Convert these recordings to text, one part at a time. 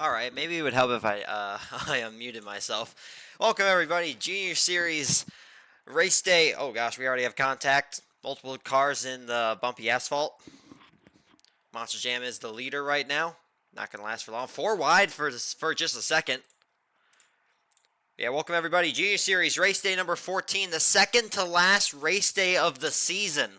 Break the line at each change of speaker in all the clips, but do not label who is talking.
Alright, maybe it would help if I I unmuted myself. Welcome everybody, Junior Series Race Day. Oh gosh, we already have contact. Multiple cars in the bumpy asphalt. Monster Jam is the leader right now. Not gonna last for long. 4 wide for just a second. Yeah, welcome everybody, Junior Series Race Day number 14, the second to last race day of the season.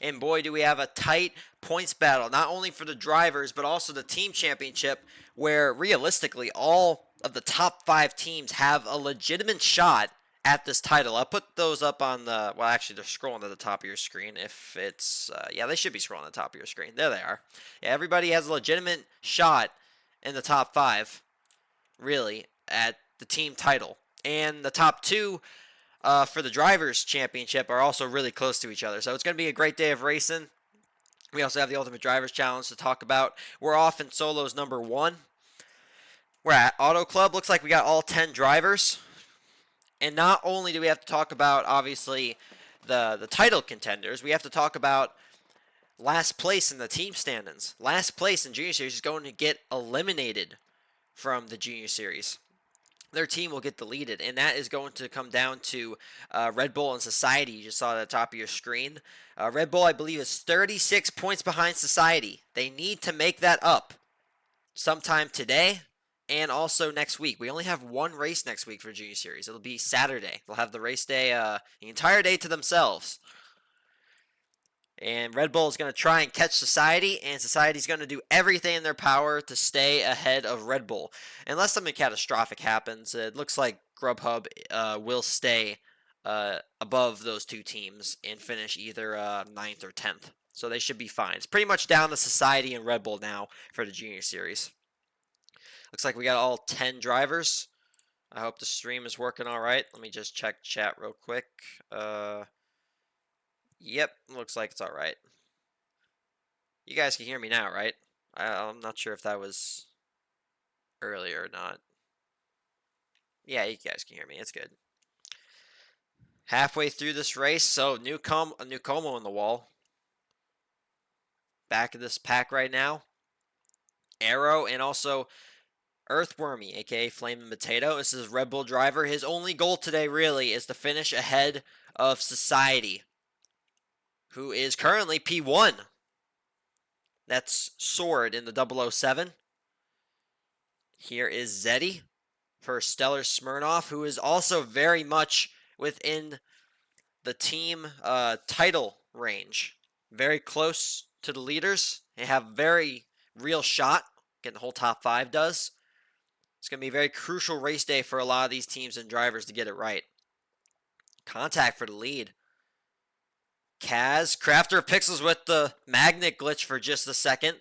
And boy, do we have a tight points battle, not only for the drivers, but also the team championship, where realistically, all of the top 5 teams have a legitimate shot at this title. I'll put those up on the, well, actually, they're scrolling to the top of your screen. If it's, yeah, they should be scrolling to the top of your screen. There they are. Yeah, everybody has a legitimate shot in the top 5, really, at the team title. And the top 2 for the Drivers' Championship are also really close to each other. So it's going to be a great day of racing. We also have the Ultimate Drivers Challenge to talk about. We're off in solos number 1. We're at Auto Club. Looks like we got all 10 drivers. And not only do we have to talk about, obviously, the title contenders, we have to talk about last place in the team standings. Last place in Junior Series is going to get eliminated from the Junior Series. Their team will get deleted, and that is going to come down to Red Bull and Society. You just saw it at the top of your screen. Red Bull, I believe, is 36 points behind Society. They need to make that up sometime today and also next week. We only have one race next week for Junior Series. It'll be Saturday. They'll have the race day, the entire day to themselves. And Red Bull is going to try and catch Society, and Society's going to do everything in their power to stay ahead of Red Bull. Unless something catastrophic happens, it looks like Grubhub will stay above those two teams and finish either 9th or 10th. So they should be fine. It's pretty much down to Society and Red Bull now for the Junior Series. Looks like we got all 10 drivers. I hope the stream is working all right. Let me just check chat real quick. Yep, looks like it's all right. You guys can hear me now, right? I'm not sure if that was earlier or not. Yeah, you guys can hear me. It's good. Halfway through this race, so new Como in the wall. Back of this pack right now. Arrow and also Earthwormy, aka Flame and Potato. This is Red Bull driver. His only goal today really is to finish ahead of Society, who is currently P1. That's Sword in the 007. Here is Zeddy for Stellar Smirnoff, who is also very much within the team title range. Very close to the leaders. They have very real shot. Getting the whole top 5 does. It's going to be a very crucial race day for a lot of these teams and drivers to get it right. Contact for the lead. Kaz, Crafter Pixels with the magnet glitch for just a second.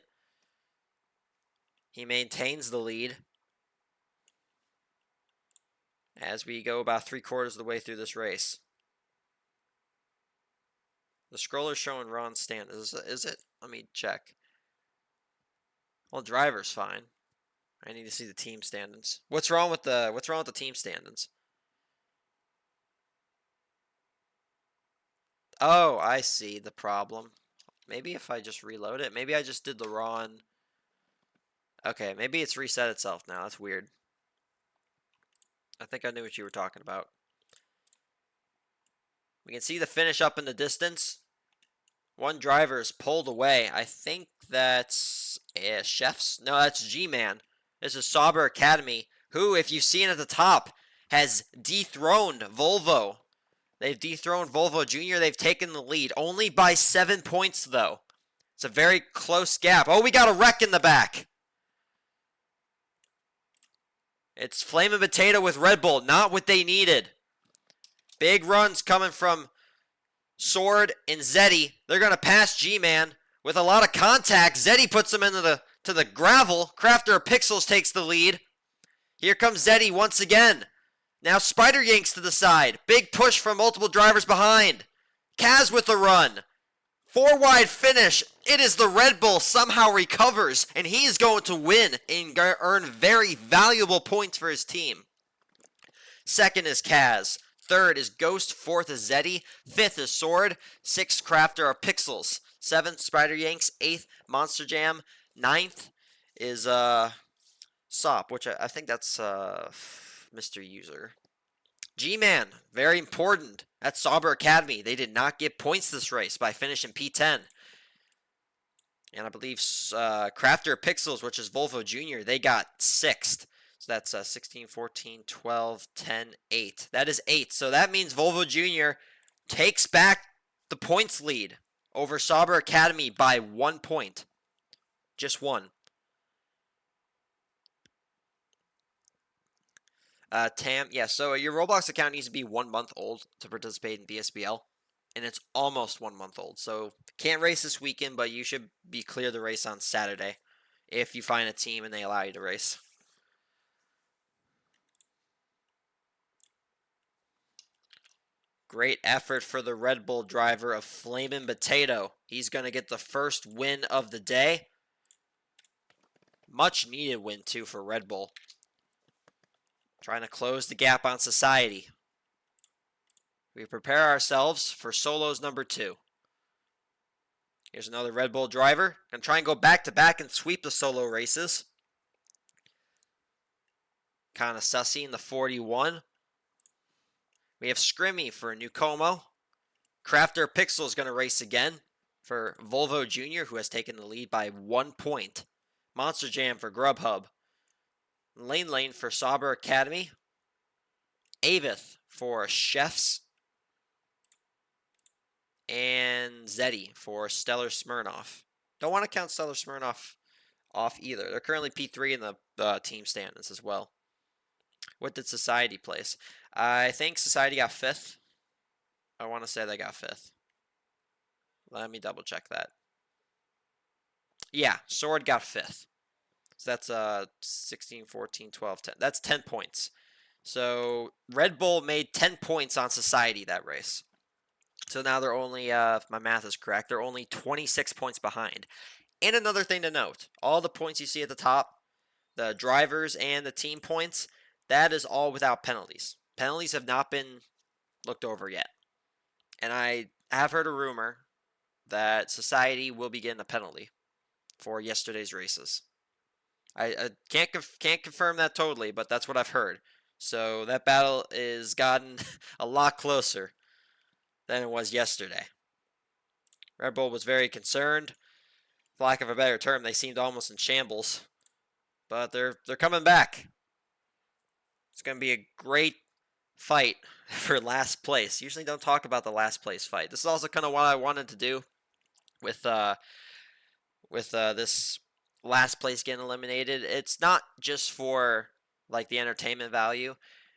He maintains the lead as we go about 3/4 of the way through this race. The scroller's showing Ron's stand. Is it? Let me check. Well, driver's fine. I need to see the team standings. What's wrong with the team standings? Oh, I see the problem. Maybe if I just reload it. Maybe I just did the wrong. Okay, maybe it's reset itself now. That's weird. I think I knew what you were talking about. We can see the finish up in the distance. One driver is pulled away. I think that's Chefs. No, that's G-Man. This is Sauber Academy, who, if you've seen at the top, has dethroned Volvo. They've dethroned Volvo Jr. They've taken the lead. Only by 7 points, though. It's a very close gap. Oh, we got a wreck in the back. It's Flame and Potato with Red Bull. Not what they needed. Big runs coming from Sword and Zeddy. They're going to pass G-Man with a lot of contact. Zeddy puts him into the gravel. Crafter Pixels takes the lead. Here comes Zeddy once again. Now Spider yanks to the side. Big push from multiple drivers behind. Kaz with the run. 4 wide finish. It is the Red Bull somehow recovers, and he is going to win and earn very valuable points for his team. Second is Kaz. Third is Ghost. Fourth is Zeddy. Fifth is Sword. Sixth Crafter are Pixels. Seventh Spider Yanks. Eighth Monster Jam. Ninth is Sop, which I think that's Mr. User. G-Man, very important. At Sauber Academy, they did not get points this race by finishing P10. And I believe Crafter Pixels, which is Volvo Jr., they got 6th. So that's 16, 14, 12, 10, 8. That is 8. So that means Volvo Jr. takes back the points lead over Sauber Academy by 1 point. Just one. Tam, yeah, so your Roblox account needs to be 1 month old to participate in BSBL. And it's almost 1 month old. So can't race this weekend, but you should be clear the race on Saturday if you find a team and they allow you to race. Great effort for the Red Bull driver of Flamin' Potato. He's going to get the first win of the day. Much needed win, too, for Red Bull. Trying to close the gap on Society. We prepare ourselves for solos number 2. Here's another Red Bull driver. Going to try and go back-to-back and sweep the solo races. Kind of sussy in the 41. We have Scrimmy for New Como. Crafter Pixel is going to race again for Volvo Jr., who has taken the lead by 1 point. Monster Jam for Grubhub. Lane for Sauber Academy. Avith for Chefs. And Zeddy for Stellar Smirnoff. Don't want to count Stellar Smirnoff off either. They're currently P3 in the team standings as well. What did Society place? I think Society got 5th. I want to say they got 5th. Let me double check that. Yeah, Sword got 5th. So that's 16, 14, 12, 10. That's 10 points. So Red Bull made 10 points on Society that race. So now they're only, if my math is correct, they're only 26 points behind. And another thing to note, all the points you see at the top, the drivers and the team points, that is all without penalties. Penalties have not been looked over yet. And I have heard a rumor that Society will be getting a penalty for yesterday's races. I can't confirm that totally, but that's what I've heard. So that battle is gotten a lot closer than it was yesterday. Red Bull was very concerned. For lack of a better term, they seemed almost in shambles. But they're coming back. It's going to be a great fight for last place. Usually don't talk about the last place fight. This is also kind of what I wanted to do with this last place getting eliminated. It's not just for like the entertainment value.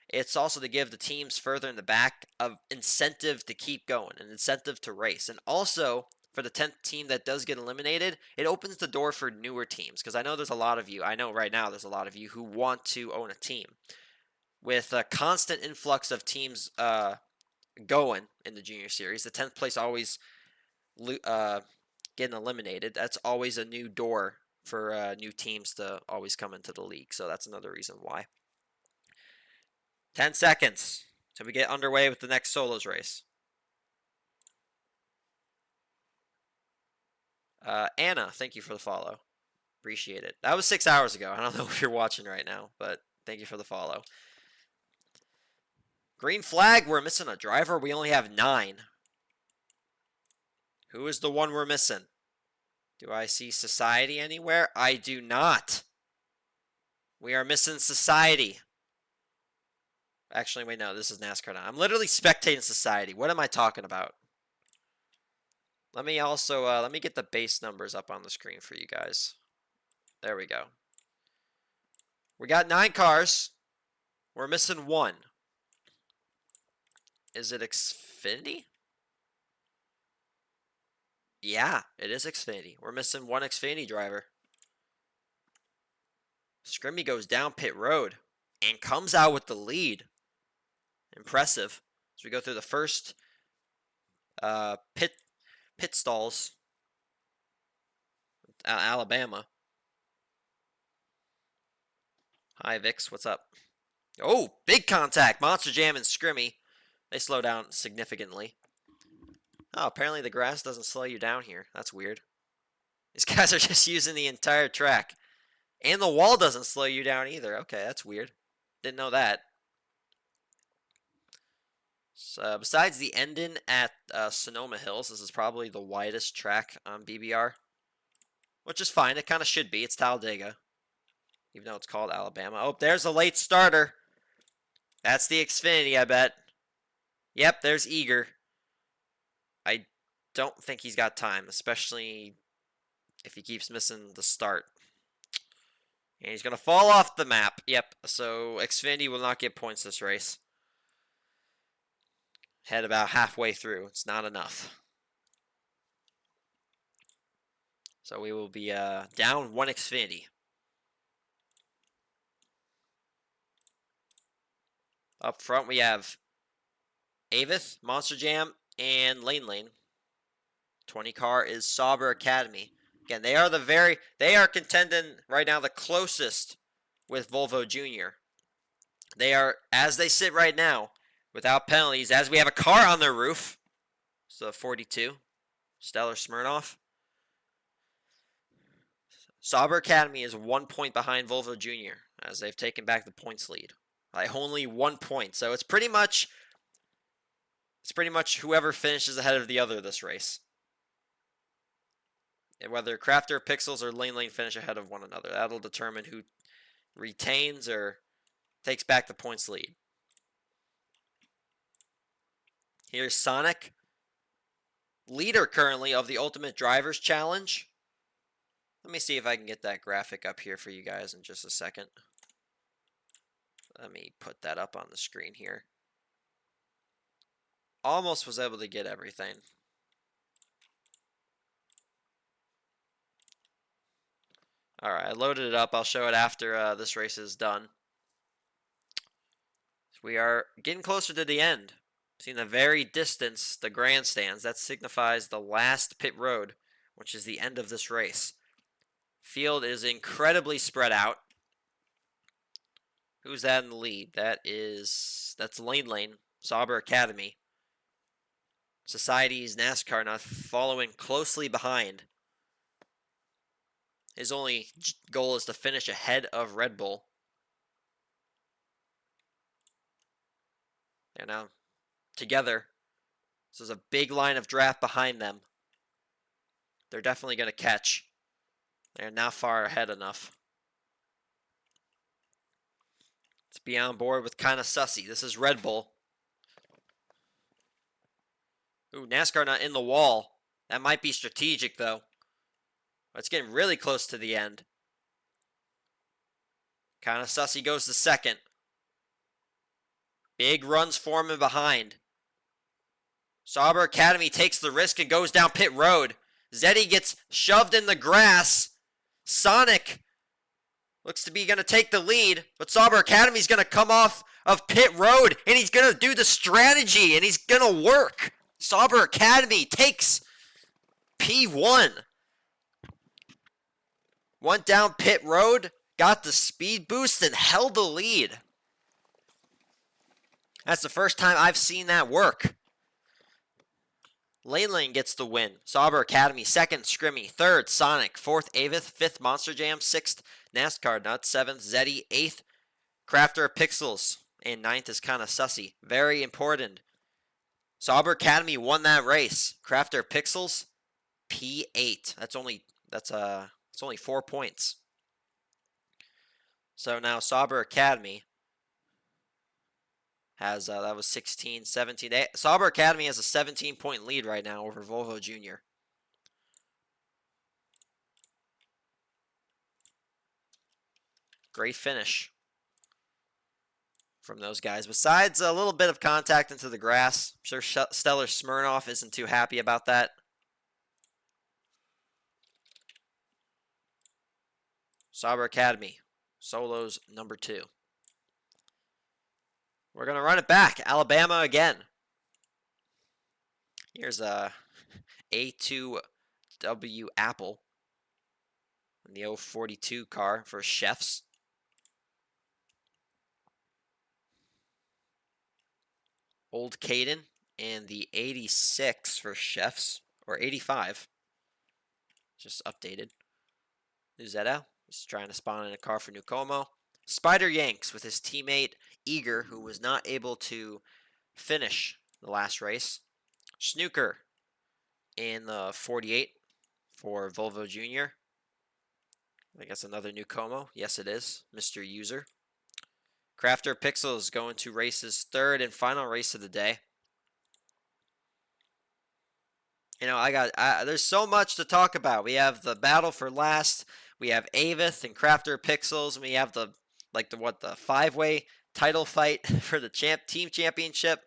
It's also to give the teams further in the back an incentive to keep going, an incentive to race. And also, for the 10th team that does get eliminated, it opens the door for newer teams. Because I know there's a lot of you, I know right now there's a lot of you who want to own a team. With a constant influx of teams going in the Junior Series, the 10th place always getting eliminated. That's always a new door for new teams to always come into the league. So that's another reason why. 10 seconds till we get underway with the next solos race. Anna, thank you for the follow. Appreciate it. That was 6 hours ago. I don't know if you're watching right now, but thank you for the follow. Green flag, we're missing a driver. We only have 9. Who is the one we're missing? Do I see Society anywhere? I do not. We are missing Society. Actually, wait, no, this is NASCAR now. I'm literally spectating Society. What am I talking about? Let me also, let me get the base numbers up on the screen for you guys. There we go. We got 9 cars. We're missing 1. Is it Xfinity? Yeah, it is Xfinity. We're missing 1 Xfinity driver. Scrimmy goes down pit road and comes out with the lead. Impressive. As we go through the first pit stalls. Alabama. Hi, Vix. What's up? Oh, big contact. Monster Jam and Scrimmy. They slow down significantly. Oh, apparently the grass doesn't slow you down here. That's weird. These guys are just using the entire track. And the wall doesn't slow you down either. Okay, that's weird. Didn't know that. So besides the ending at Sonoma Hills, this is probably the widest track on BBR, which is fine. It kind of should be. It's Talladega, even though it's called Alabama. Oh, there's a late starter. That's the Xfinity, I bet. Yep, there's Eager. I don't think he's got time, especially if he keeps missing the start. And he's going to fall off the map. Yep, so Xfinity will not get points this race. Head about halfway through. It's not enough. So we will be down one Xfinity. Up front we have Avith, Monster Jam, and Lane. 20 car is Sauber Academy. Again, they are contending right now the closest with Volvo Junior. They are, as they sit right now, without penalties, as we have a car on their roof. So 42, Stellar Smirnoff. Sauber Academy is 1 point behind Volvo Junior, as they've taken back the points lead. By only 1 point. So it's pretty much whoever finishes ahead of the other this race. And whether Crafter, Pixels, or Lane finish ahead of one another. That'll determine who retains or takes back the points lead. Here's Sonic, leader currently of the Ultimate Drivers Challenge. Let me see if I can get that graphic up here for you guys in just a second. Let me put that up on the screen here. Almost was able to get everything. Alright, I loaded it up. I'll show it after this race is done. We are getting closer to the end. See in the very distance, the grandstands. That signifies the last pit road, which is the end of this race. Field is incredibly spread out. Who's that in the lead? That's Lane, Sauber Academy. Society's NASCAR not following closely behind. His only goal is to finish ahead of Red Bull. They're now together. This is a big line of draft behind them. They're definitely going to catch. They're not far ahead enough. Let's be on board with kind of sussy. This is Red Bull. Ooh, NASCAR not in the wall. That might be strategic, though. It's getting really close to the end. Kind of sussy goes to second. Big runs forming behind. Sauber Academy takes the risk and goes down pit road. Zeddy gets shoved in the grass. Sonic looks to be going to take the lead, but Sauber Academy's going to come off of pit road, and he's going to do the strategy, and he's going to work. Sauber Academy takes P1. Went down pit road, got the speed boost, and held the lead. That's the first time I've seen that work. Lane gets the win. Sauber Academy, second, Scrimmy. Third, Sonic. Fourth, Avith. Fifth, Monster Jam. Sixth, NASCAR Nuts. Seventh, Zeddy. Eighth, Crafter Pixels. And ninth is kind of sussy. Very important. Sauber Academy won that race. Crafter Pixels, P8. It's only 4 points. So now Sauber Academy has, that was 16, 17. Sauber Academy has a 17-point lead right now over Volvo Junior. Great finish from those guys. Besides a little bit of contact into the grass. I'm sure Stellar Smirnoff isn't too happy about that. Sauber Academy, solos number 2. We're going to run it back. Alabama again. Here's a A2W Apple in the 042 car for Chefs. Old Caden and the 86 for Chefs, or 85. Just updated. Who's that out? He's trying to spawn in a car for Nukomo. Spider Yanks with his teammate Eager, who was not able to finish the last race. Snooker in the 48 for Volvo Jr. I think that's another Nukomo. Yes, it is, Mr. User. Crafter Pixels going to race his third and final race of the day. You know, there's so much to talk about. We have the battle for last. We have Avith and Crafter Pixels, and we have the five-way title fight for the team championship.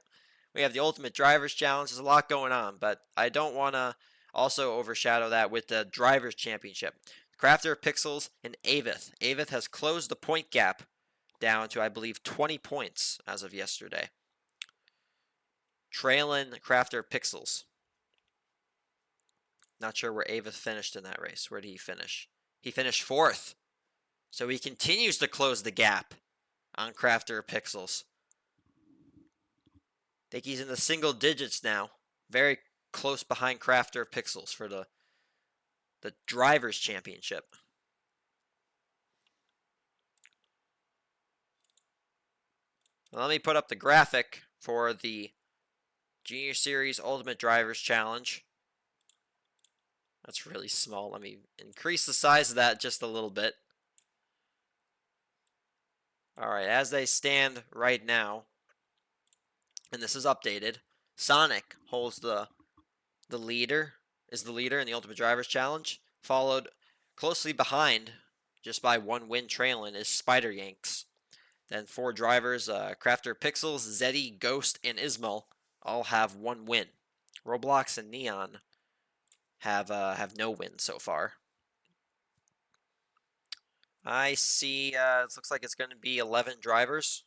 We have the Ultimate Drivers Challenge. There's a lot going on, but I don't want to also overshadow that with the Drivers Championship. Crafter Pixels and Avith. Avith has closed the point gap down to, I believe, 20 points as of yesterday. Trailing Crafter Pixels. Not sure where Avith finished in that race. Where did he finish? He finished 4th. So he continues to close the gap on Crafter Pixels. I think he's in the single digits now. Very close behind Crafter Pixels for the Drivers' Championship. Now let me put up the graphic for the Junior Series Ultimate Drivers Challenge. That's really small. Let me increase the size of that just a little bit. All right, as they stand right now, and this is updated, Sonic holds the leader, is the leader in the Ultimate Drivers Challenge, followed closely behind, just by 1 win trailing, is Spider Yanks. Then 4 drivers, Crafter Pixels, Zeddy, Ghost, and eesmal, all have 1 win. Roblox and Neon have no wins so far. I see, it looks like it's going to be 11 drivers.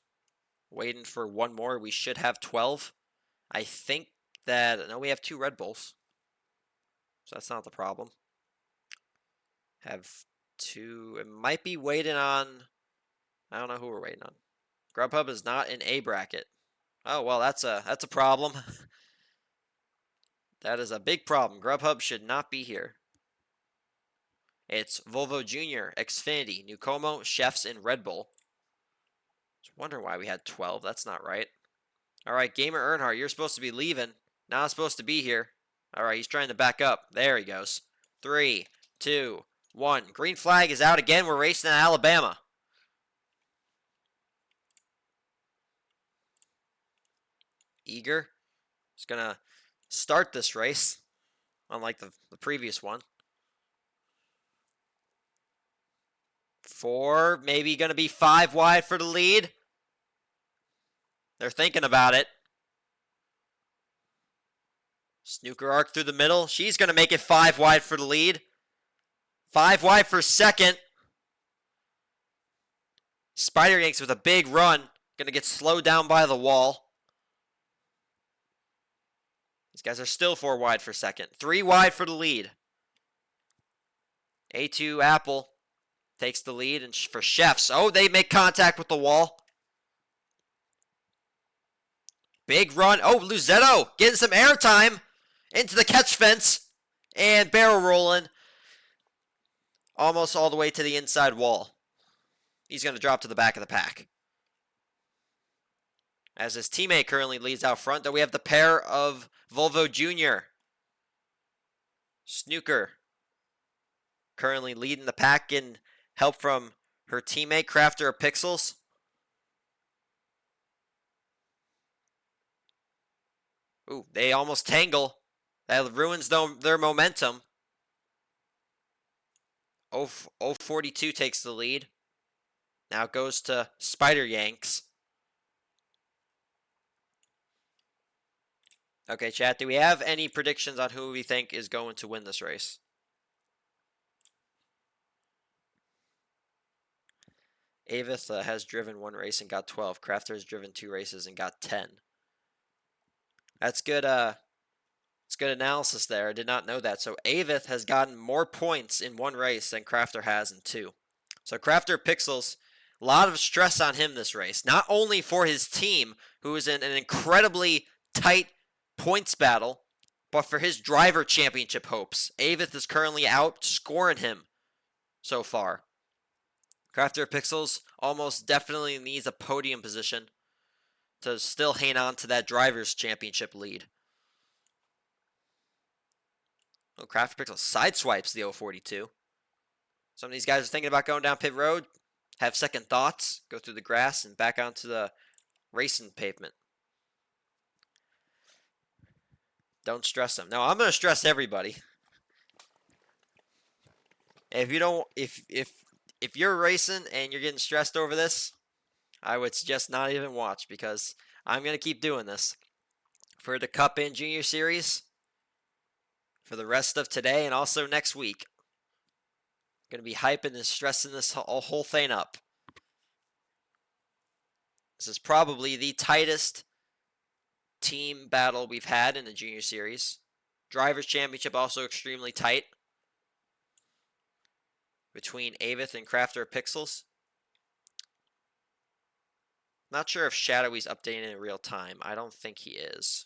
Waiting for 1 more. We should have 12. I think that, no, we have 2 Red Bulls. So that's not the problem. Have 2, it might be waiting on, I don't know who we're waiting on. Grubhub is not in A bracket. Oh, well, that's a problem. That is a big problem. Grubhub should not be here. It's Volvo Jr., Xfinity, Nukomo, Chefs, and Red Bull. I was wondering why we had 12. That's not right. All right, Gamer Earnhardt, you're supposed to be leaving. Not supposed to be here. All right, he's trying to back up. There he goes. 3, 2, 1. Green flag is out again. We're racing in Alabama. Eager is going to start this race, unlike the previous one. 4, maybe going to be 5 wide for the lead. They're thinking about it. Snooker arc through the middle. She's going to make it 5 wide for the lead. 5 wide for second. Spider Yanks with a big run. Going to get slowed down by the wall. These guys are still 4 wide for second. 3 wide for the lead. A2 Apple takes the lead, and for Chefs, oh, they make contact with the wall. Big run. Oh, Luzetto getting some airtime into the catch fence and barrel rolling almost all the way to the inside wall. He's going to drop to the back of the pack. As his teammate currently leads out front, though we have the pair of Volvo Jr. Snooker currently leading the pack in help from her teammate Crafter Pixels. Ooh, they almost tangle. That ruins their momentum. 042 takes the lead. Now it goes to Spider Yanks. Okay, chat, do we have any predictions on who we think is going to win this race? Avith has driven 1 race and got 12. Crafter has driven 2 races and got 10. That's good. It's good analysis there. I did not know that. So Avith has gotten more points in 1 race than Crafter has in 2. So Crafter Pixels, a lot of stress on him this race. Not only for his team, who is in an incredibly tight points battle, but for his driver championship hopes. Avith is currently outscoring him so far. Crafter Pixels almost definitely needs a podium position to still hang on to that driver's championship lead. Oh, Crafter Pixels sideswipes the 042. Some of these guys are thinking about going down pit road, have second thoughts, go through the grass, and back onto the racing pavement. Don't stress them. No, I'm gonna stress everybody. If you don't, if you're racing and you're getting stressed over this, I would suggest not even watch, because I'm gonna keep doing this for the Cup and Junior Series for the rest of today and also next week. Gonna be hyping and stressing this whole thing up. This is probably the tightest team battle we've had in the Junior Series. Drivers' Championship also extremely tight between Avith and Crafter Pixels. Not sure if Shadowy's updating in real time. I don't think he is.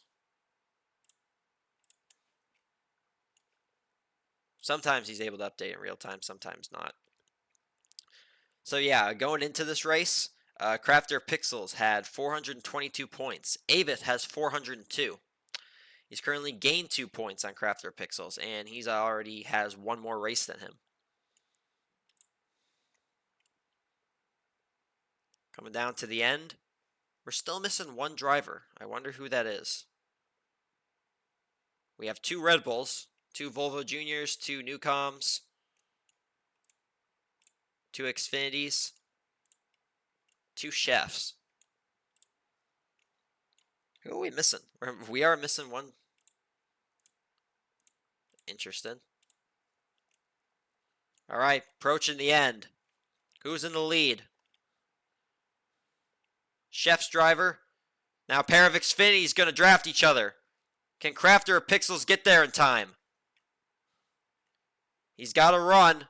Sometimes he's able to update in real time, sometimes not. So yeah, going into this race, Crafter Pixels had 422 points. Avith has 402. He's currently gained 2 points on Crafter Pixels, and he's already has one more race than him. Coming down to the end, we're still missing one driver. I wonder who that is. We have 2 Red Bulls, 2 Volvo Juniors, 2 Newcoms, 2 Xfinities, 2 Chefs. Who are we missing? We are missing one. Interesting. All right, approaching the end. Who's in the lead? Chef's driver. Now a pair of Xfinities going to draft each other. Can Crafter or Pixels get there in time? He's got to run.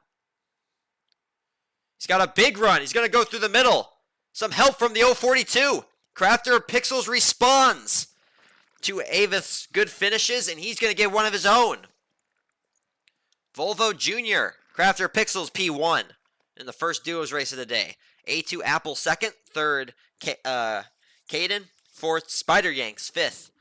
He's got a big run. He's going to go through the middle. Some help from the 042. Crafter or Pixels responds to Avith's good finishes, and he's going to get one of his own. Volvo Jr., Crafter Pixels P1 in the first duos race of the day. A2 Apple second, third Caden, fourth Spider Yanks, fifth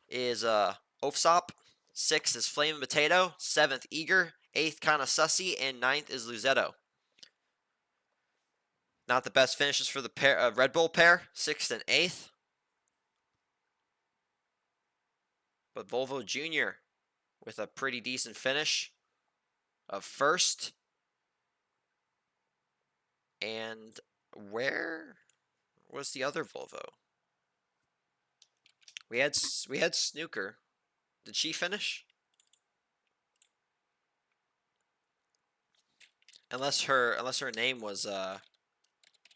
is Ofsop, sixth is Flame and Potato, seventh Eager, eighth Kinda Sussy, and ninth is Luzetto. Not the best finishes for the Red Bull pair, sixth and eighth. But Volvo Jr. with a pretty decent finish of first. And where was the other Volvo? We had Snooker. Did she finish? Unless her name was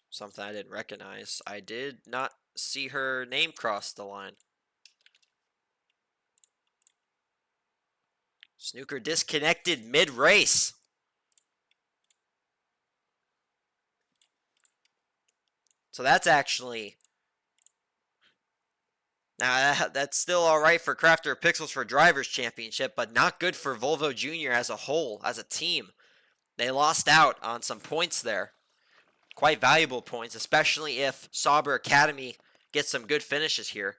something I didn't recognize. I did not see her name cross the line. Snooker disconnected mid-race. So that's actually... Now, that's still alright for Crafter Pixels for Drivers' Championship, but not good for Volvo Jr. as a whole, as a team. They lost out on some points there. Quite valuable points, especially if Sauber Academy gets some good finishes here.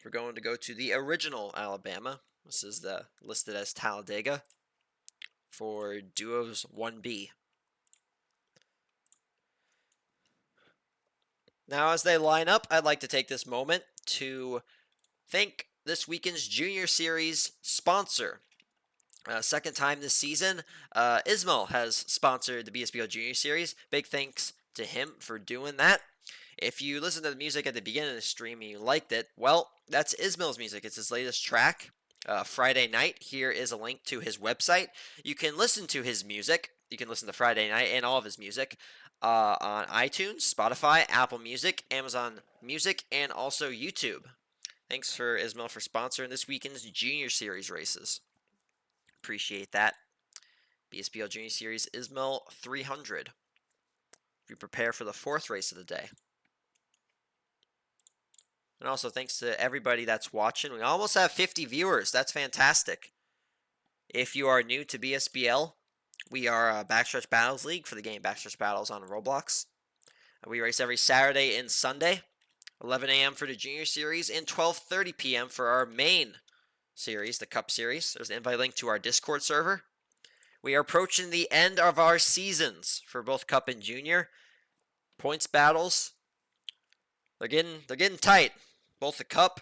We're going to go to the original Alabama. This is listed as Talladega for Duos 1B. Now, as they line up, I'd like to take this moment to thank this weekend's Junior Series sponsor. Second time this season, eesmal has sponsored the BSBL Junior Series. Big thanks to him for doing that. If you listened to the music at the beginning of the stream and you liked it, well, that's eesmal's music. It's his latest track, Friday Night. Here is a link to his website. You can listen to his music. You can listen to Friday Night and all of his music on iTunes, Spotify, Apple Music, Amazon Music, and also YouTube. Thanks for eesmal for sponsoring this weekend's Junior Series races. Appreciate that. BSBL Junior Series eesmal 300. We prepare for the fourth race of the day. And also thanks to everybody that's watching. We almost have 50 viewers. That's fantastic. If you are new to BSBL, we are a Backstretch Battles League for the game Backstretch Battles on Roblox. We race every Saturday and Sunday, 11 a.m. for the Junior Series and 12:30 p.m. for our main series, the Cup Series. There's an invite link to our Discord server. We are approaching the end of our seasons for both Cup and Junior. Points battles, they're getting tight. Both the Cup,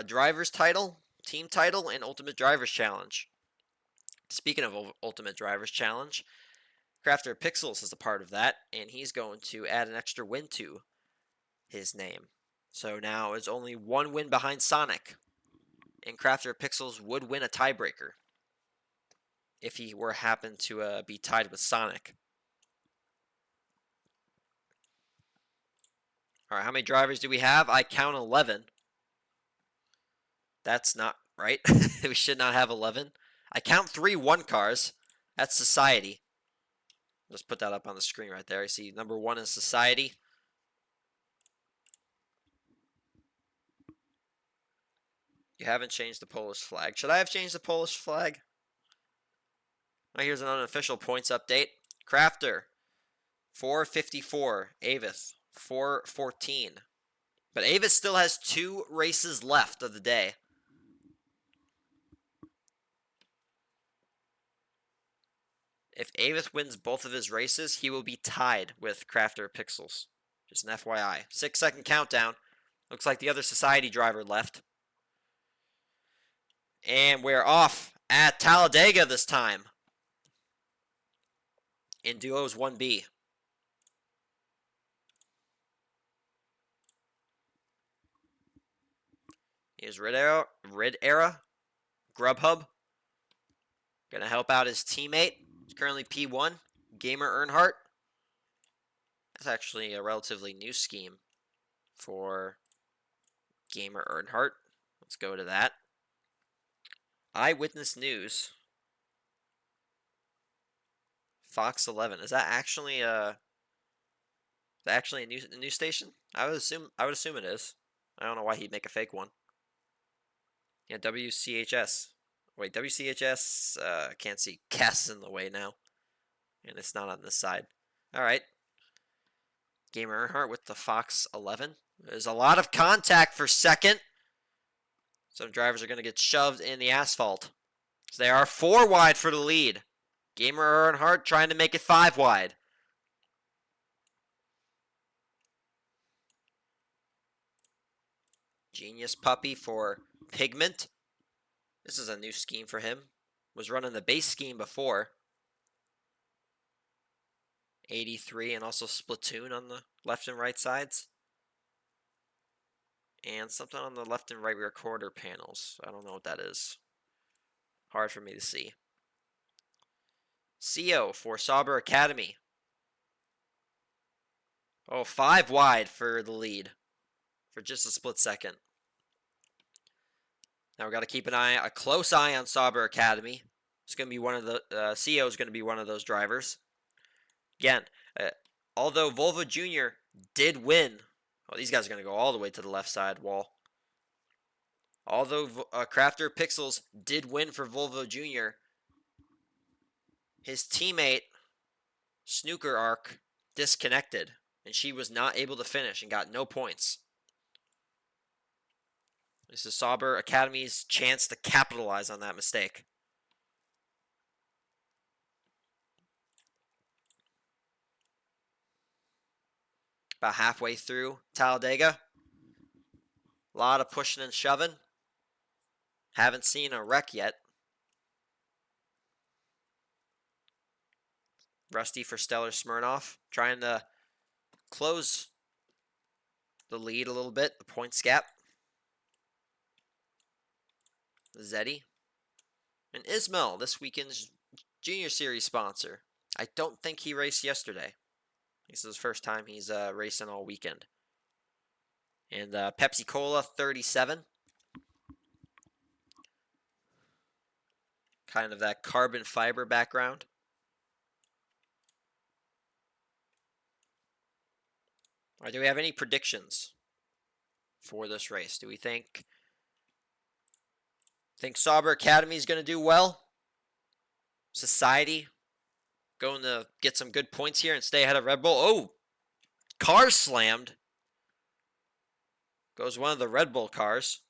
Drivers title, Team title, and Ultimate Drivers Challenge. Speaking of Ultimate Drivers Challenge, Crafter Pixels is a part of that, and he's going to add an extra win to his name. So now it's only one win behind Sonic, and Crafter Pixels would win a tiebreaker if he were happen to be tied with Sonic. All right, how many drivers do we have? I count 11. That's not right. We should not have 11. I count 3 1 cars. That's Society. Just put that up on the screen right there. I see number 1 is Society. You haven't changed the Polish flag. Should I have changed the Polish flag? Now here's an unofficial points update. Crafter, 454. Avis, 414. But Avis still has 2 races left of the day. If Avis wins both of his races, he will be tied with Crafter Pixels. Just an FYI. 6-second countdown. Looks like the other Society driver left. And we're off at Talladega this time. In Duos 1B. Here's Red Era. Grubhub. Gonna help out his teammate. He's currently P1. Gamer Earnhardt. That's actually a relatively new scheme for Gamer Earnhardt. Let's go to that. Eyewitness News. Fox 11. Is that actually a news station? I would assume it is. I don't know why he'd make a fake one. Yeah, WCHS. Wait, WCHS, can't see. Gas is in the way now. And it's not on this side. Alright. Gamer Earnhardt with the Fox 11. There's a lot of contact for second. Some drivers are going to get shoved in the asphalt. So they are 4 wide for the lead. Gamer Earnhardt trying to make it 5 wide. Genius Puppy for Pigment. This is a new scheme for him. Was running the base scheme before. 83 and also Splatoon on the left and right sides. And something on the left and right rear quarter panels. I don't know what that is. Hard for me to see. CO for Sauber Academy. Oh, 5 wide for the lead. For just a split second. Now we've got to keep a close eye on Sauber Academy. It's going to be one of the CO is going to be one of those drivers. Again, although Volvo Jr. did win, well, these guys are going to go all the way to the left side wall. Although Crafter Pixels did win for Volvo Jr., his teammate Snooker Arc disconnected, and she was not able to finish and got no points. This is Sauber Academy's chance to capitalize on that mistake. About halfway through Talladega. A lot of pushing and shoving. Haven't seen a wreck yet. Rusty for Stellar Smirnoff. Trying to close the lead a little bit. The points gap. Zeddy. And eesmal, this weekend's Junior Series sponsor. I don't think he raced yesterday. This is his first time he's racing all weekend. And Pepsi Cola 37. Kind of that carbon fiber background. All right, do we have any predictions for this race? Do we think Sauber Academy is going to do well? Society going to get some good points here and stay ahead of Red Bull. Oh, car slammed. Goes one of the Red Bull cars.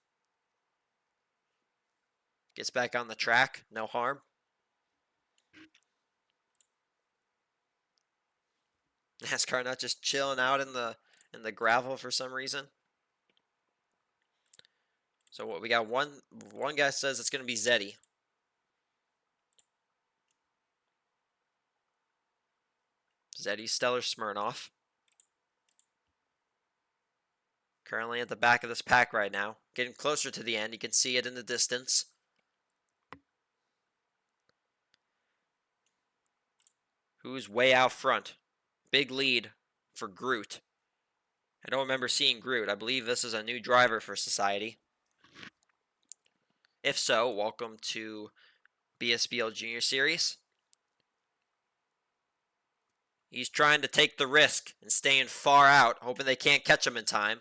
Gets back on the track. No harm. NASCAR not just chilling out in the gravel for some reason. So what we got, one guy says it's going to be Zeddy. Zeddy Stellar Smirnoff. Currently at the back of this pack right now. Getting closer to the end. You can see it in the distance. Who's way out front? Big lead for Groot. I don't remember seeing Groot. I believe this is a new driver for Society. If so, welcome to BSBL Junior Series. He's trying to take the risk and staying far out, hoping they can't catch him in time.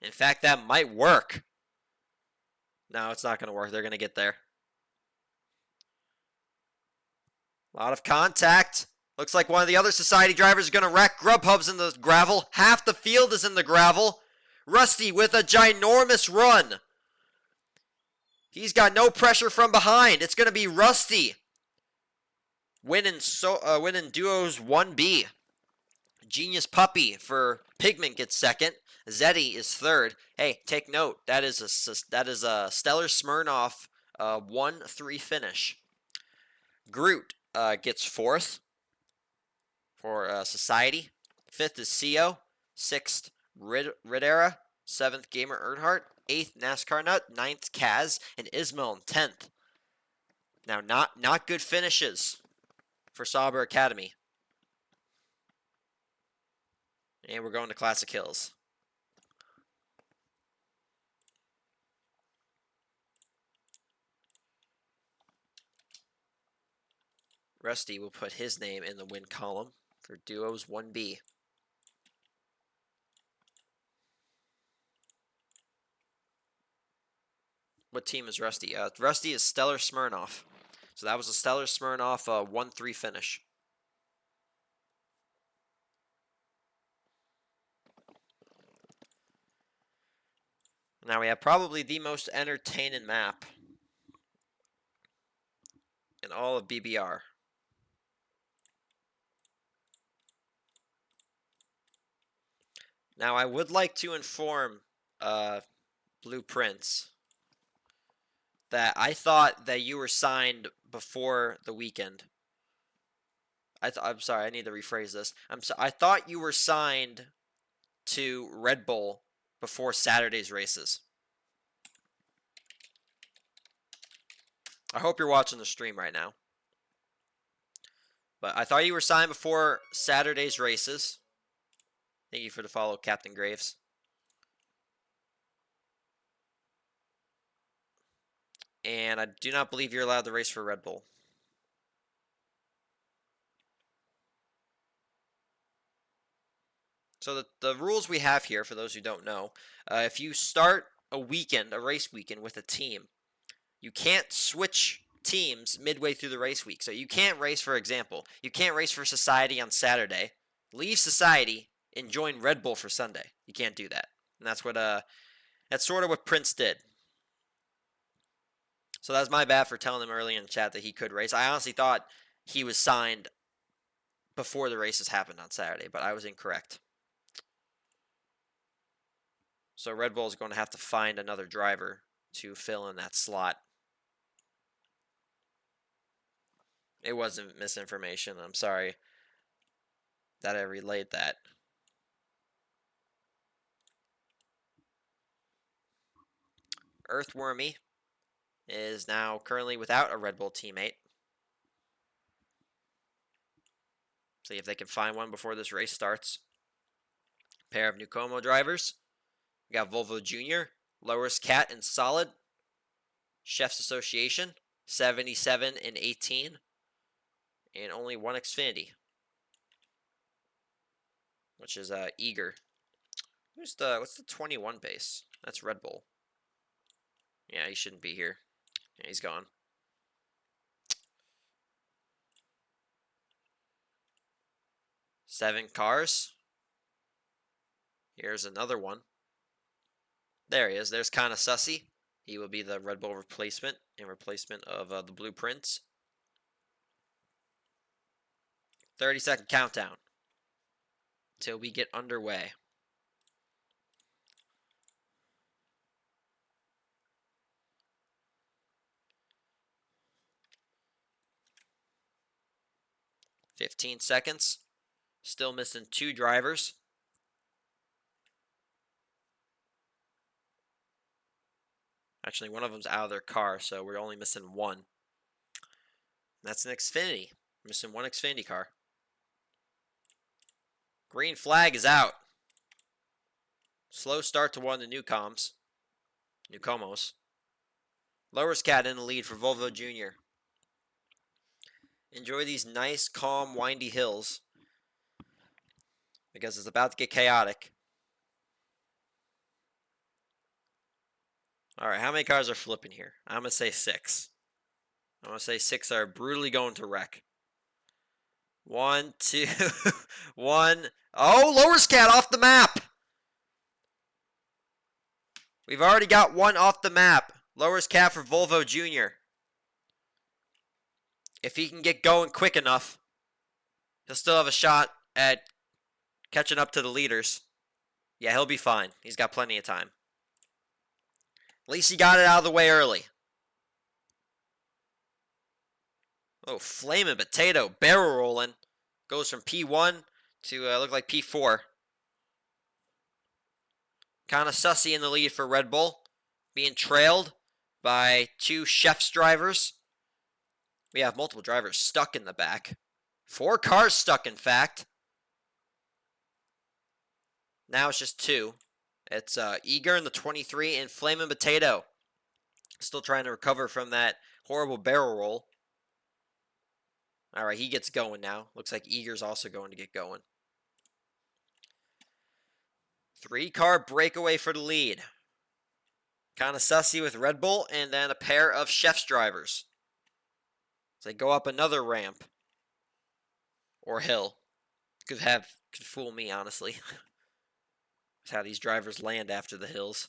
In fact, that might work. No, it's not going to work. They're going to get there. A lot of contact. Looks like one of the other Society drivers is going to wreck. Grubhub's in the gravel. Half the field is in the gravel. Rusty with a ginormous run. He's got no pressure from behind. It's going to be Rusty winning duos 1B. Genius Puppy for Pigment gets second. Zeddy is third. Hey, take note. That is a Stellar Smirnoff 1-3 finish. Groot gets fourth for Society. Fifth is CO. Sixth, Ridera. Seventh, Gamer Earnhardt. Eighth, NASCAR Nut. Ninth, Kaz. And eesmal in 10th. Now, not good finishes for Sauber Academy. And we're going to Classic Hills. Rusty will put his name in the win column for Duos 1B. What team is Rusty? Rusty is Stellar Smirnoff. So that was a Stellar Smirnoff 1-3 finish. Now we have probably the most entertaining map in all of BBR. Now I would like to inform Blueprints that I thought that you were signed before the weekend. I'm sorry, I need to rephrase this. I thought you were signed to Red Bull before Saturday's races. I hope you're watching the stream right now. But I thought you were signed before Saturday's races. Thank you for the follow, Captain Graves. And I do not believe you're allowed to race for Red Bull. So the rules we have here, for those who don't know, if you start a race weekend with a team, you can't switch teams midway through the race week. So you can't race, for example, you can't race for Society on Saturday, leave Society, and join Red Bull for Sunday. You can't do that. And that's sort of what Prince did. So that was my bad for telling him early in the chat that he could race. I honestly thought he was signed before the races happened on Saturday, but I was incorrect. So Red Bull is going to have to find another driver to fill in that slot. It wasn't misinformation. I'm sorry that I relayed that. Earthwormy is now currently without a Red Bull teammate. See if they can find one before this race starts. Pair of Nucomo drivers. We got Volvo Jr., Lowers Cat and Solid. Chefs Association, 77 and 18. And only one Xfinity, which is Eager. What's the 21 base? That's Red Bull. Yeah, he shouldn't be here. Yeah, he's gone. Seven cars. Here's another one. There he is. There's kind of Sussy. He will be the Red Bull replacement in replacement of the blueprints. 30-second countdown till we get underway. $15 seconds. Still missing 2 drivers. Actually, one of them's out of their car, so we're only missing 1. That's an Xfinity. Missing 1 Xfinity car. Green flag is out. Slow start to one of the Newcomos. Lowers Cat in the lead for Volvo Jr. Enjoy these nice, calm, windy hills because it's about to get chaotic. All right, how many cars are flipping here? I'm going to say 6. I'm going to say 6 are brutally going to wreck. 1, 2, 1. Oh, Lowers Cat off the map. We've already got 1 off the map. Lowers Cat for Volvo Jr. If he can get going quick enough, he'll still have a shot at catching up to the leaders. Yeah, he'll be fine. He's got plenty of time. At least he got it out of the way early. Oh, flaming potato, barrel rolling. Goes from P1 to look like P4. Kind of Sussy in the lead for Red Bull. Being trailed by 2 Chef's drivers. We have multiple drivers stuck in the back. 4 cars stuck, in fact. Now it's just 2. It's Eager in the 23 and Flamin' Potato. Still trying to recover from that horrible barrel roll. All right, he gets going now. Looks like Eager's also going to get going. 3-car breakaway for the lead. Kind of Sussy with Red Bull and then a pair of Chef's drivers. So they go up another ramp. Or hill. Could fool me, honestly. That's how these drivers land after the hills.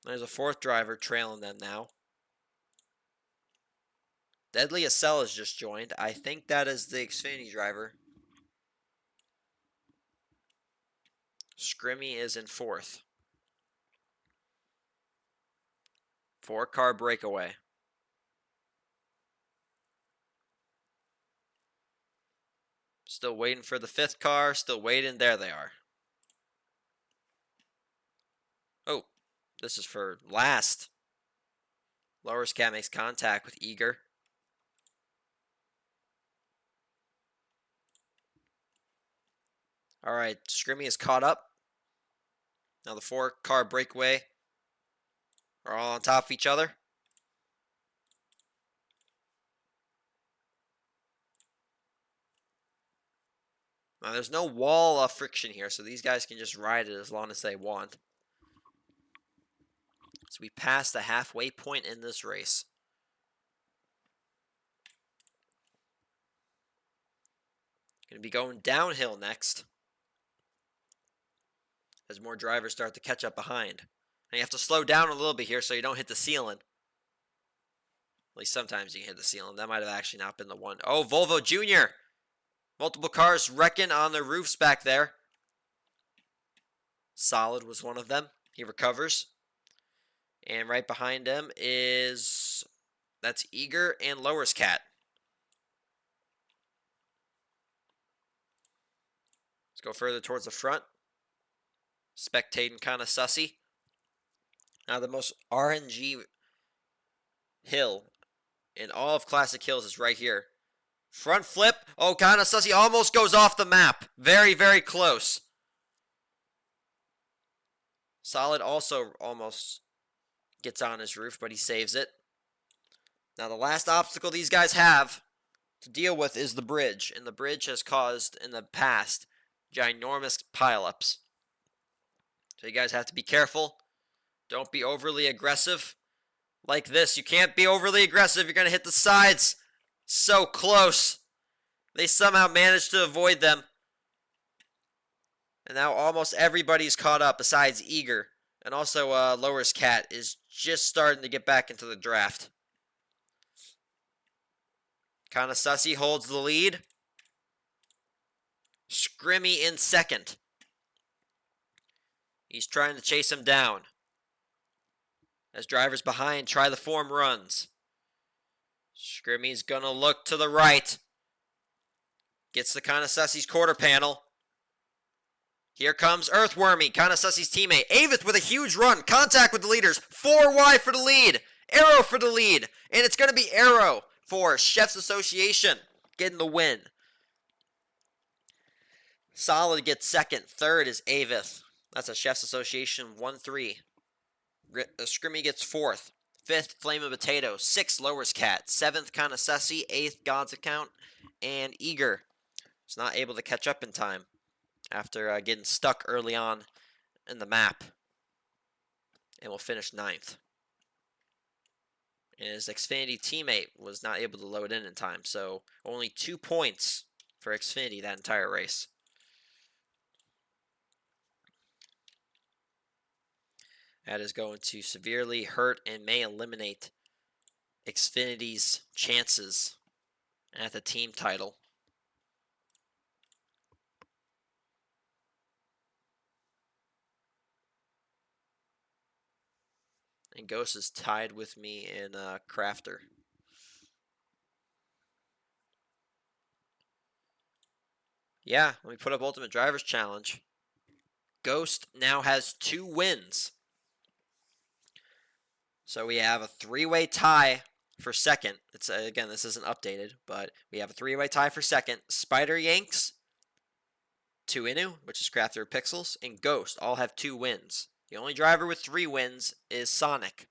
There's a 4th driver trailing them now. Deadly Acel has just joined. I think that is the Xfinity driver. Scrimmy is in 4th. 4-car breakaway. Still waiting for the 5th car. Still waiting. There they are. Oh, this is for last. Lowers Cat makes contact with Eager. All right, Scrimmy is caught up. Now the 4-car breakaway are all on top of each other. Now there's no wall of friction here, so these guys can just ride it as long as they want. So we passed the halfway point in this race. Going to be going downhill next. As more drivers start to catch up behind. And you have to slow down a little bit here so you don't hit the ceiling. At least sometimes you can hit the ceiling. That might have actually not been the one. Oh, Volvo Jr. Multiple cars wrecking on the roofs back there. Solid was one of them. He recovers. And right behind him is... That's Eager and Lowers Cat. Let's go further towards the front. Spectating kind of Sussy. Now the most RNG hill in all of Classic Hills is right here. Front flip. Oh, kind of Sussy almost goes off the map. Very, very close. Solid also almost gets on his roof, but he saves it. Now the last obstacle these guys have to deal with is the bridge. And the bridge has caused, in the past, ginormous pileups. So you guys have to be careful. Don't be overly aggressive. Like this, you can't be overly aggressive. You're going to hit the sides. So close. They somehow managed to avoid them. And now almost everybody's caught up besides Eager. And also Lower's Cat is just starting to get back into the draft. Kinda Sussy holds the lead. Scrimmy in second. He's trying to chase him down. As drivers behind try the form runs. Scrimmy's gonna look to the right. Gets the Kinda Sussy's quarter panel. Here comes Earthwormy, Kinda Sussy's teammate. Avith with a huge run. Contact with the leaders. 4 wide for the lead. Arrow for the lead. And it's going to be Arrow for Chef's Association getting the win. Solid gets second. Third is Avith. That's a Chef's Association 1-3. Scrimmy gets fourth. Fifth, Flame of Potato. Sixth, Lower's Cat. Seventh, Kinda Sussy. Eighth, God's Account. And Eager is not able to catch up in time after getting stuck early on in the map. And will finish ninth. And his Xfinity teammate was not able to load in time, so only 2 points for Xfinity that entire race. That is going to severely hurt and may eliminate Xfinity's chances at the team title. And Ghost is tied with me in Crafter. Yeah, let me put up Ultimate Drivers Challenge. Ghost now has 2 wins. So we have a 3-way tie for second. It's again, this isn't updated, but we have a 3-way tie for second. Spider Yanks, 2 Inu, which is Crafter Pixels, and Ghost all have 2 wins. The only driver with 3 wins is Sonic.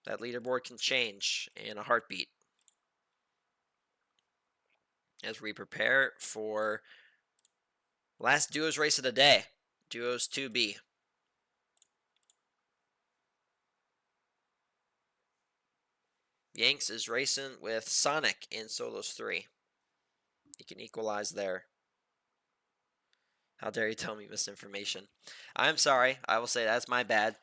That leaderboard can change in a heartbeat as we prepare for last Duos race of the day, Duos 2B. Yanks is racing with Sonic in Solos 3. He can equalize there. How dare you tell me misinformation? I'm sorry. I will say that's my bad.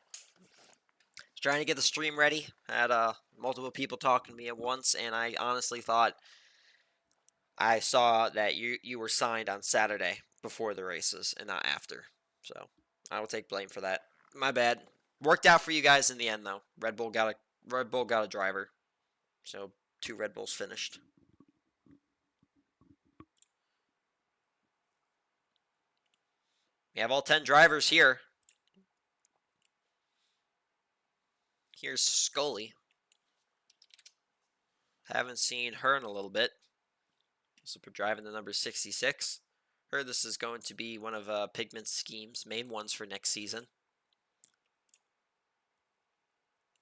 Trying to get the stream ready. Had multiple people talking to me at once, and I honestly thought I saw that you were signed on Saturday before the races and not after. So I will take blame for that. My bad. Worked out for you guys in the end, though. Red Bull got a driver. So 2 Red Bulls finished. We have all 10 drivers here. Here's Scully. Haven't seen her in a little bit. So we're driving the number 66. Heard this is going to be one of Pigment's schemes, main ones for next season.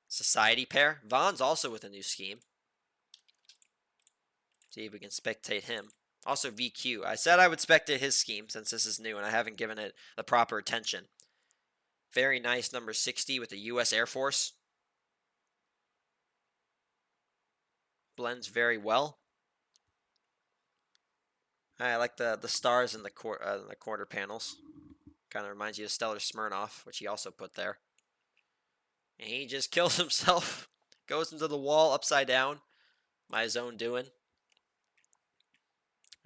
Society pair. Vaughn's also with a new scheme. See if we can spectate him. Also VQ. I said I would spectate his scheme since this is new and I haven't given it the proper attention. Very nice number 60 with the U.S. Air Force. Blends very well. I like the stars in the corner panels. Kind of reminds you of Stellar Smirnoff, which he also put there. And he just kills himself. Goes into the wall upside down. My zone doing.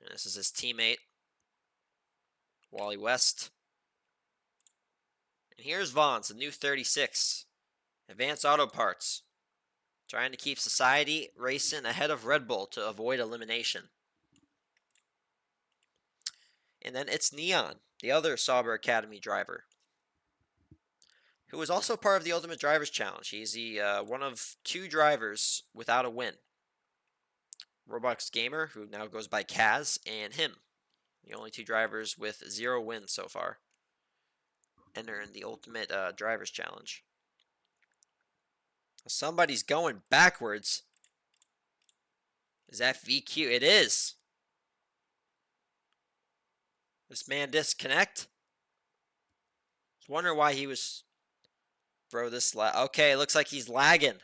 And this is his teammate, Wally West. And here's Vaughn's, the new 36. Advanced Auto Parts. Trying to keep Society racing ahead of Red Bull to avoid elimination. And then it's Neon, the other Sauber Academy driver, who is also part of the Ultimate Drivers Challenge. He's the one of 2 drivers without a win. Roblox Gamer, who now goes by Kaz, and him. The only 2 drivers with 0 wins so far. Enter in the Ultimate Drivers Challenge. Somebody's going backwards. Is that VQ? It is. This man disconnect. Wonder why he was. Bro, this okay, looks like he's lagging.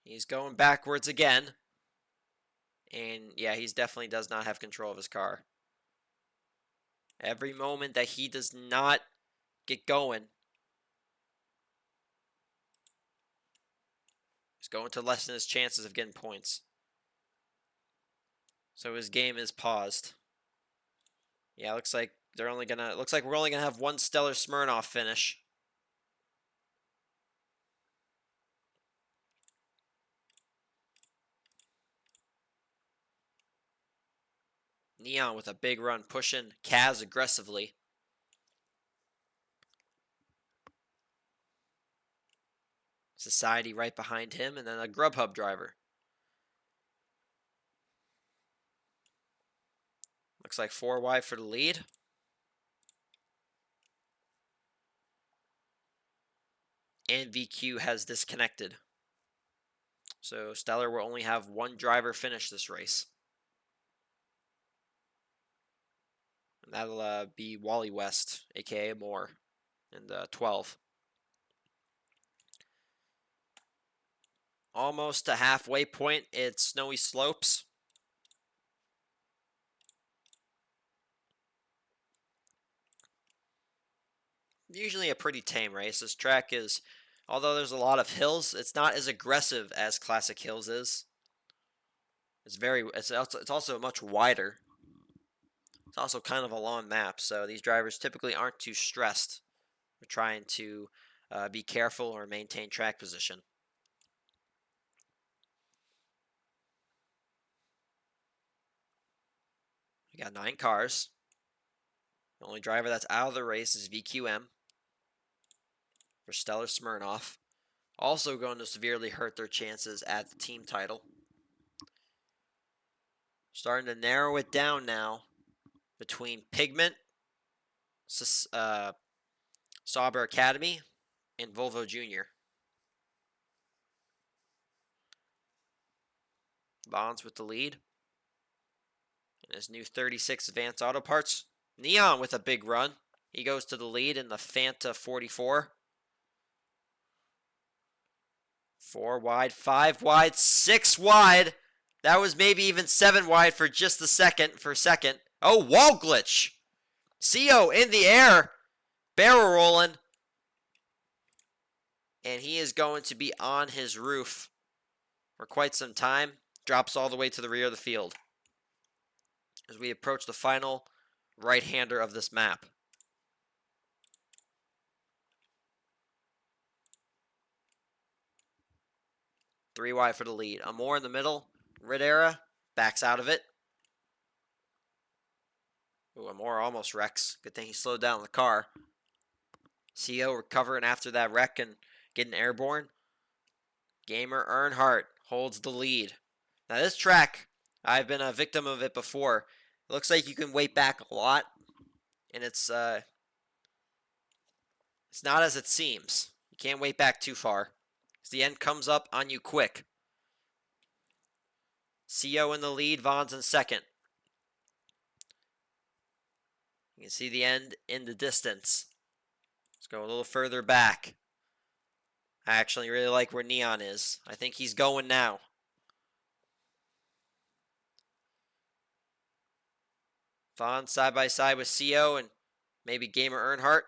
He's going backwards again. And yeah, he definitely does not have control of his car. Every moment that he does not get going, he's going to lessen his chances of getting points. So his game is paused. Yeah, looks like we're only gonna have one Stellar Smirnoff finish. Neon with a big run, pushing Kaz aggressively. Society right behind him, and then a Grubhub driver. Looks like 4 wide for the lead. And VQ has disconnected. So Stellar will only have one driver finish this race. And that'll be Wally West, aka Moore, in the 12. Almost to halfway point. It's snowy slopes. Usually a pretty tame race. This track is, although there's a lot of hills, it's not as aggressive as Classic Hills is. It's also much wider. It's also kind of a long map, so these drivers typically aren't too stressed. We're trying to be careful or maintain track position. We got 9 cars. The only driver that's out of the race is VQM for Stellar Smirnoff. Also going to severely hurt their chances at the team title. Starting to narrow it down now between Pigment, Sauber Academy, and Volvo Jr. Bonds with the lead. And his new 36 Advanced Auto Parts. Neon with a big run. He goes to the lead in the Fanta 44. 4 wide, 5 wide, 6 wide. That was maybe even 7 wide for just a second. Oh, wall glitch. CO in the air. Barrel rolling. And he is going to be on his roof for quite some time. Drops all the way to the rear of the field as we approach the final right-hander of this map. Three wide for the lead. Amore in the middle. Red Era backs out of it. Ooh, Amore almost wrecks. Good thing he slowed down the car. CO recovering after that wreck and getting airborne. Gamer Earnhardt holds the lead. Now this track, I've been a victim of it before. It looks like you can wait back a lot, and it's not as it seems. You can't wait back too far, because the end comes up on you quick. CO in the lead, Vaughn's in second. You can see the end in the distance. Let's go a little further back. I actually really like where Neon is. I think he's going now. Vaughn side by side with CO and maybe Gamer Earnhardt.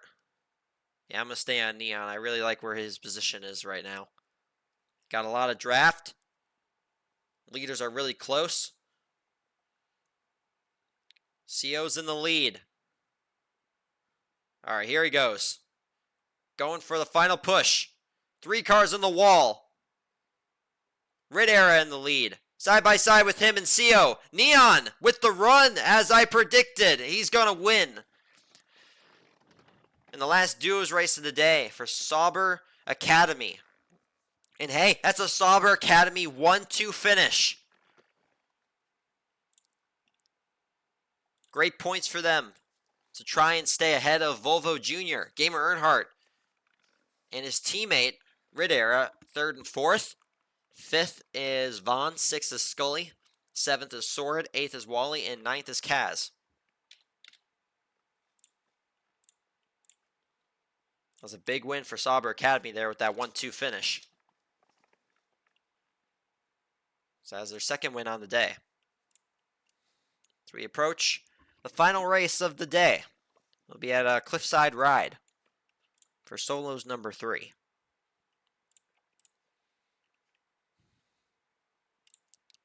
Yeah, I'm going to stay on Neon. I really like where his position is right now. Got a lot of draft. Leaders are really close. CO's in the lead. All right, here he goes. Going for the final push. 3 cars on the wall. Red Era in the lead. Side by side with him and CO. Neon with the run, as I predicted. He's going to win. In the last duos race of the day for Sauber Academy. And hey, that's a Sauber Academy 1-2 finish. Great points for them to try and stay ahead of Volvo Jr., Gamer Earnhardt, and his teammate, Red Era, 3rd and 4th. 5th is Vaughn, 6th is Scully, 7th is Sword, 8th is Wally, and 9th is Kaz. That was a big win for Sauber Academy there with that 1-2 finish. So that's their second win on the day. So we approach the final race of the day. It'll be at a Cliffside Ride for Solos number 3.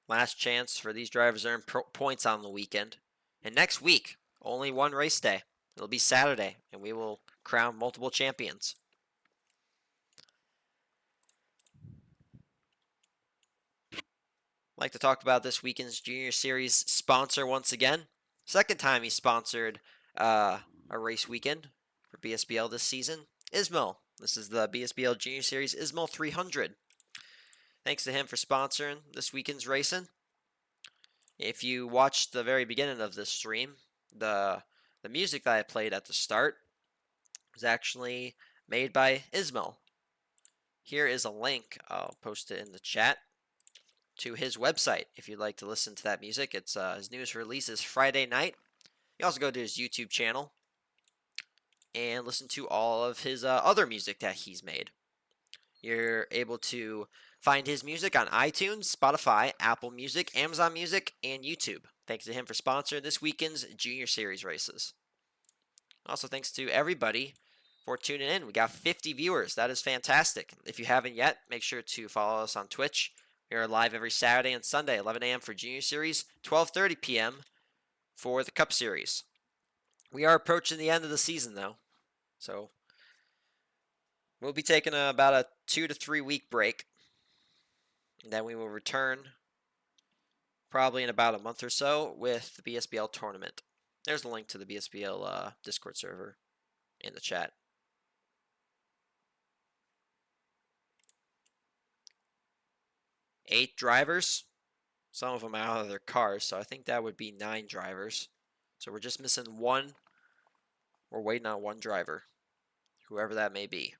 Last chance for these drivers to earn points on the weekend. And next week, only one race day. It'll be Saturday, and we will crown multiple champions. I'd like to talk about this weekend's Junior Series sponsor once again. Second time he sponsored a race weekend for BSBL this season. eesmal. This is the BSBL Junior Series eesmal 300. Thanks to him for sponsoring this weekend's racing. If you watched the very beginning of this stream, the music that I played at the start was actually made by eesmal. Here is a link. I'll post it in the chat to his website if you'd like to listen to that music. It's his newest release is Friday night. You also go to his YouTube channel and listen to all of his other music that he's made. You're able to find his music on iTunes, Spotify, Apple Music, Amazon Music, and YouTube. Thanks to him for sponsoring this weekend's Junior Series races. Also, thanks to everybody for tuning in. We got 50 viewers. That is fantastic. If you haven't yet, make sure to follow us on Twitch. We are live every Saturday and Sunday, 11 a.m. for Junior Series, 12:30 p.m. for the Cup Series. We are approaching the end of the season, though, so we'll be taking about a 2 to 3 week break, and then we will return probably in about a month or so with the BSBL tournament. There's a link to the BSBL Discord server in the chat. Eight drivers. Some of them are out of their cars, so I think that would be 9 drivers. So we're just missing one. We're waiting on one driver, whoever that may be.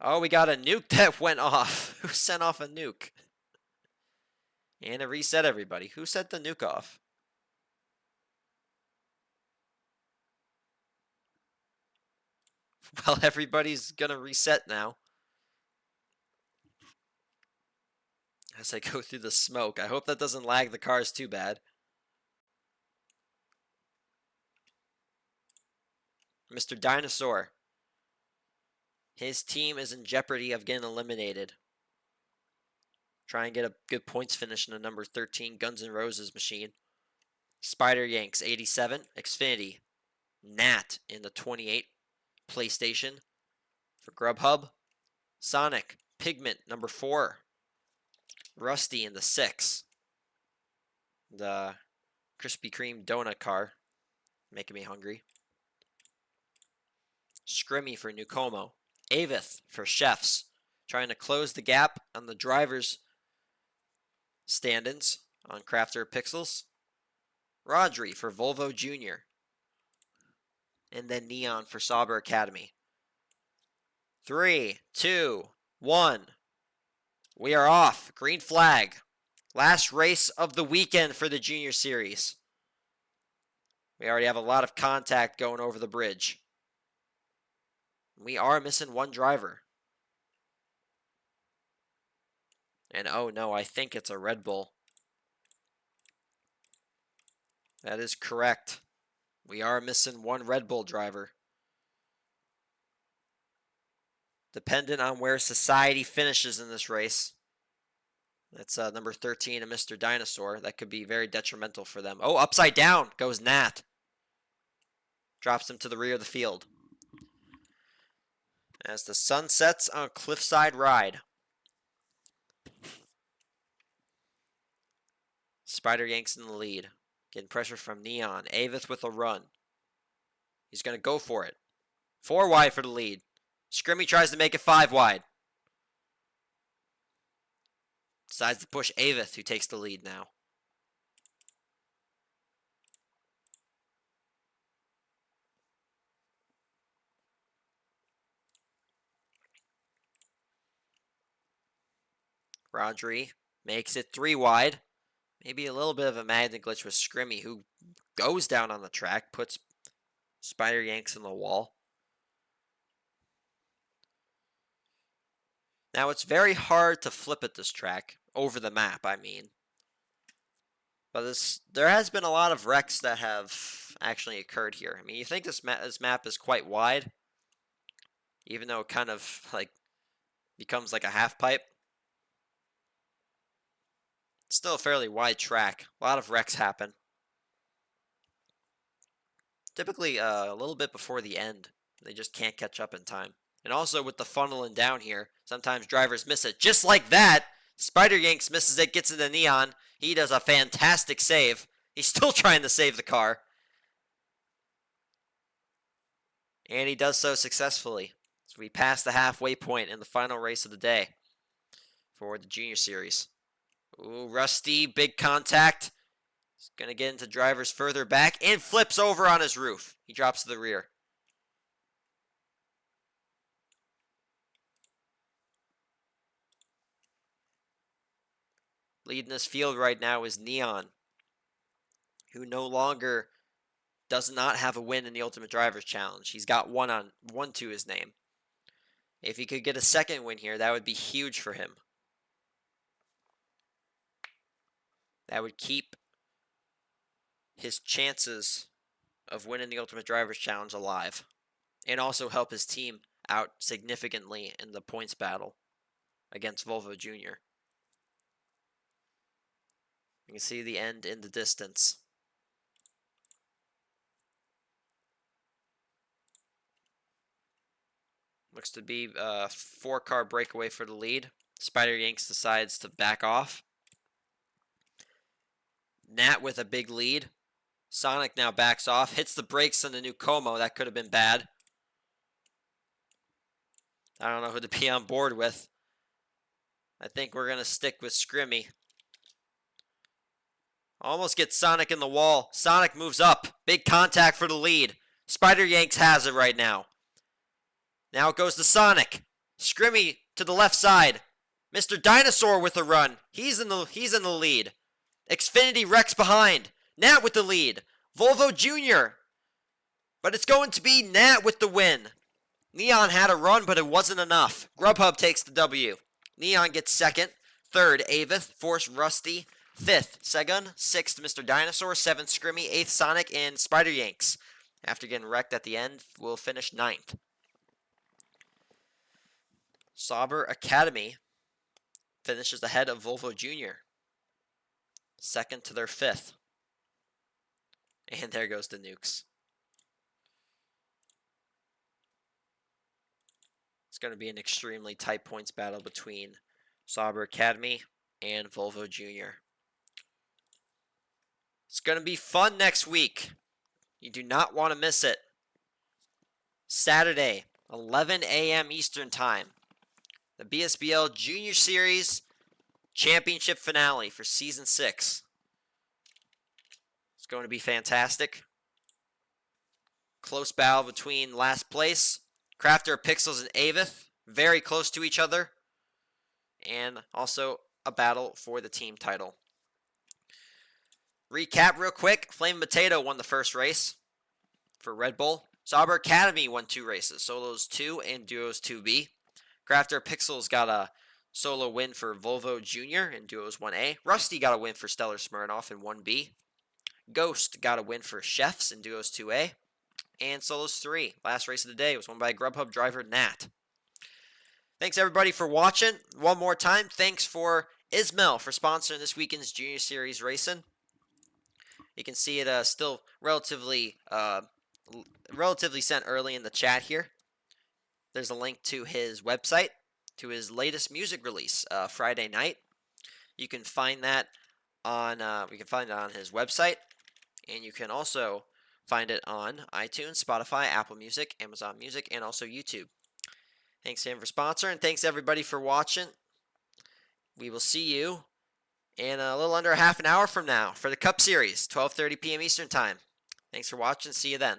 Oh, we got a nuke that went off. Who sent off a nuke? And it reset everybody. Who set the nuke off? Well, everybody's gonna reset now. As I go through the smoke. I hope that doesn't lag the cars too bad. Mr. Dinosaur. His team is in jeopardy of getting eliminated. Try and get a good points finish in the number 13 Guns N' Roses machine. Spider Yanks 87, Xfinity, Nat in the 28 PlayStation for Grubhub, Sonic, Pigment number 4, Rusty in the 6, the Krispy Kreme donut car, making me hungry. Scrimmy for Nucomo, Avith for Chefs, trying to close the gap on the drivers' stand-ins on Crafter Pixels. Rodri for Volvo Jr. And then Neon for Sauber Academy. 3, 2, 1. We are off. Green flag. Last race of the weekend for the Junior Series. We already have a lot of contact going over the bridge. We are missing one driver. And oh no, I think it's a Red Bull. That is correct. We are missing one Red Bull driver. Dependent on where Society finishes in this race. That's number 13 of Mr. Dinosaur. That could be very detrimental for them. Oh, upside down goes Nat. Drops him to the rear of the field. As the sun sets on Cliffside Ride. Spider Yanks in the lead. Getting pressure from Neon. Avith with a run. He's going to go for it. 4 wide for the lead. Scrimmy tries to make it 5 wide. Decides to push Avith, who takes the lead now. Rodri makes it 3 wide. Maybe a little bit of a magnet glitch with Scrimmy, who goes down on the track, puts Spider Yanks in the wall. Now, it's very hard to flip at this track, over the map, I mean. But there has been a lot of wrecks that have actually occurred here. I mean, you think this map is quite wide, even though it kind of, like, becomes like a half pipe. It's still a fairly wide track. A lot of wrecks happen. Typically a little bit before the end. They just can't catch up in time. And also with the funneling down here, sometimes drivers miss it. Just like that, Spider Yanks misses it, gets into Neon. He does a fantastic save. He's still trying to save the car. And he does so successfully. So we pass the halfway point in the final race of the day for the Junior Series. Ooh, Rusty, big contact. He's going to get into drivers further back and flips over on his roof. He drops to the rear. Leading this field right now is Neon, who no longer does not have a win in the Ultimate Drivers Challenge. He's got one to his name. If he could get a second win here, that would be huge for him. That would keep his chances of winning the Ultimate Drivers Challenge alive, and also help his team out significantly in the points battle against Volvo Jr. You can see the end in the distance. Looks to be a 4-car breakaway for the lead. Spider Yanks decides to back off. Nat with a big lead. Sonic now backs off, hits the brakes on the new Como. That could have been bad. I don't know who to be on board with. I think we're going to stick with Scrimmy. Almost gets Sonic in the wall. Sonic moves up. Big contact for the lead. Spider Yanks has it right now. Now it goes to Sonic. Scrimmy to the left side. Mr. Dinosaur with a run. He's in the lead. Xfinity Rex behind. Nat with the lead. Volvo Jr. But it's going to be Nat with the win. Neon had a run, but it wasn't enough. Grubhub takes the W. Neon gets second. Third, Avith. Fourth, Rusty. Fifth, Segun. Sixth, Mr. Dinosaur. Seventh, Scrimmy. Eighth, Sonic. And Spider Yanks, after getting wrecked at the end, will finish ninth. Sauber Academy finishes ahead of Volvo Jr. Second to their fifth. And there goes the nukes. It's going to be an extremely tight points battle between Sauber Academy and Volvo Jr. It's going to be fun next week. You do not want to miss it. Saturday, 11 a.m. Eastern Time. The BSBL Junior Series Championship Finale for Season 6. It's going to be fantastic. Close battle between last place, Crafter, Pixels, and Avith. Very close to each other. And also a battle for the team title. Recap real quick. Flame Potato won the first race for Red Bull. Sauber Academy won 2 races. Solos 2 and Duos 2B. Crafter Pixels got a solo win for Volvo Jr. in Duos 1A. Rusty got a win for Stellar Smirnoff in 1B. Ghost got a win for Chefs in Duos 2A. And Solos 3, last race of the day, was won by Grubhub driver Nat. Thanks everybody for watching. One more time, thanks for eesmal for sponsoring this weekend's Junior Series racing. You can see it still relatively sent early in the chat here. There's a link to his website, to his latest music release, Friday night. You can find that on his website, and you can also find it on iTunes, Spotify, Apple Music, Amazon Music, and also YouTube. Thanks to him for sponsoring. Thanks everybody for watching. We will see you in a little under half an hour from now for the Cup Series, 12:30 p.m. Eastern Time. Thanks for watching. See you then.